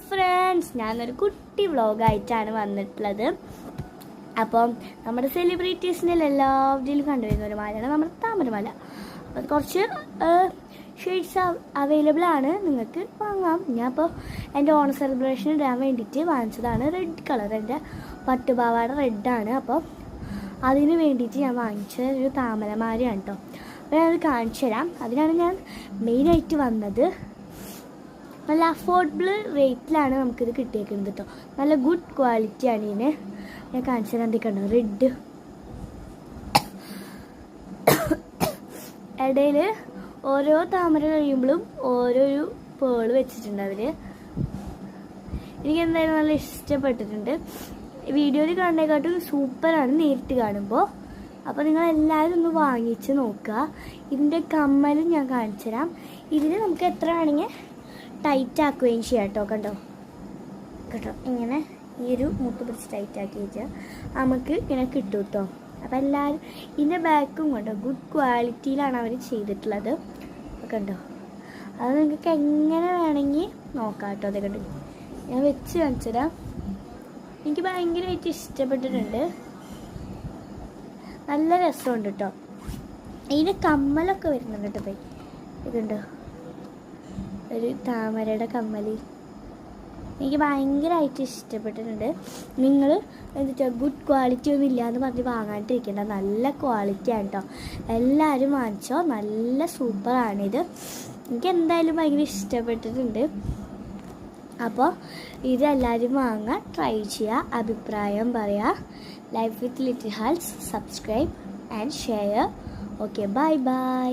Friends, ഞാനൊരു കുട്ടി വ്ളോഗായിട്ടാണ് വന്നിട്ടുള്ളത്. അപ്പം നമ്മുടെ സെലിബ്രിറ്റീസിൻ്റെ എല്ലാവരിലും കണ്ടുവരുന്ന ഒരു മലയാണ് നമ്മുടെ താമരമല. അത് കുറച്ച് ഷെയ്ഡ്സ് അവൈലബിൾ ആണ്, നിങ്ങൾക്ക് വാങ്ങാം. ഞാൻ അപ്പോൾ എൻ്റെ ഓണം സെലിബ്രേഷൻ ഇടാൻ വേണ്ടിയിട്ട് വാങ്ങിച്ചതാണ്. റെഡ് കളർ, എൻ്റെ പട്ടുപാവാട റെഡാണ്. അപ്പോൾ അതിന് വേണ്ടിയിട്ട് ഞാൻ വാങ്ങിച്ച ഒരു താമരമാലയാണ് കേട്ടോ. അപ്പോൾ ഞാനത് കാണിച്ചു തരാം. അതിനാണ് ഞാൻ മെയിനായിട്ട് വന്നത്. നല്ല അഫോർഡബിൾ റേറ്റിലാണ് നമുക്കിത് കിട്ടിയേക്കുന്നത് കേട്ടോ. നല്ല ഗുഡ് ക്വാളിറ്റിയാണ് ഇതിന്. ഞാൻ കാണിച്ചു തരാൻ എന്തൊക്കെയുണ്ടോ. റെഡ് ഇടയിൽ ഓരോ താമര കഴിയുമ്പോഴും ഓരോരു പേള് വെച്ചിട്ടുണ്ട് അവർ. എനിക്ക് എന്തായാലും നല്ല ഇഷ്ടപ്പെട്ടിട്ടുണ്ട്. വീഡിയോയിൽ കാണുന്നതിനെക്കാട്ടും സൂപ്പറാണ് നേരിട്ട് കാണുമ്പോൾ. അപ്പോൾ നിങ്ങളെല്ലാവരും ഒന്ന് വാങ്ങിച്ച് നോക്കുക. ഇതിൻ്റെ കമ്മലും ഞാൻ കാണിച്ചു തരാം. ഇതിന് നമുക്ക് എത്ര വേണമെങ്കിൽ ടൈറ്റ് ആക്കുകയും ചെയ്യാം കേട്ടോ. കണ്ടോ കേട്ടോ, ഇങ്ങനെ ഈ ഒരു മുട്ട് പിടിച്ച് ടൈറ്റ് ആക്കി വെച്ചാൽ നമുക്ക് ഇങ്ങനെ കിട്ടും കേട്ടോ. അപ്പം എല്ലാവരും ഇതിൻ്റെ ബാക്കും കണ്ടോ, ഗുഡ് ക്വാളിറ്റിയിലാണ് അവർ ചെയ്തിട്ടുള്ളത്. കണ്ടോ, അത് നിങ്ങൾക്ക് എങ്ങനെ വേണമെങ്കിൽ നോക്കാം കേട്ടോ. അത് കണ്ടു ഞാൻ വെച്ച് കാണിച്ചുതരാം. എനിക്ക് ഭയങ്കരമായിട്ട് ഇഷ്ടപ്പെട്ടിട്ടുണ്ട്. നല്ല രസമുണ്ട് കേട്ടോ. ഇതിന് കമ്മലൊക്കെ വരുന്നുണ്ട് കേട്ടോ. ഇതുണ്ടോ, ഒരു താമരയുടെ കമ്മൽ എനിക്ക് ഭയങ്കരമായിട്ട് ഇഷ്ടപ്പെട്ടിട്ടുണ്ട്. നിങ്ങൾ എന്നിട്ട് ഗുഡ് ക്വാളിറ്റി ഒന്നും ഇല്ലയെന്ന് പറഞ്ഞ് വാങ്ങാണ്ടിരിക്കേണ്ട, നല്ല ക്വാളിറ്റിയാണ് കേട്ടോ. എല്ലാവരും വാങ്ങിച്ചോ, നല്ല സൂപ്പറാണിത്. എനിക്ക് എന്തായാലും ഭയങ്കര ഇഷ്ടപ്പെട്ടിട്ടുണ്ട്. അപ്പോൾ ഇതെല്ലാവരും വാങ്ങാൻ ട്രൈ ചെയ്യുക, അഭിപ്രായം പറയുക. Life with little hearts, subscribe and share. Okay, bye by.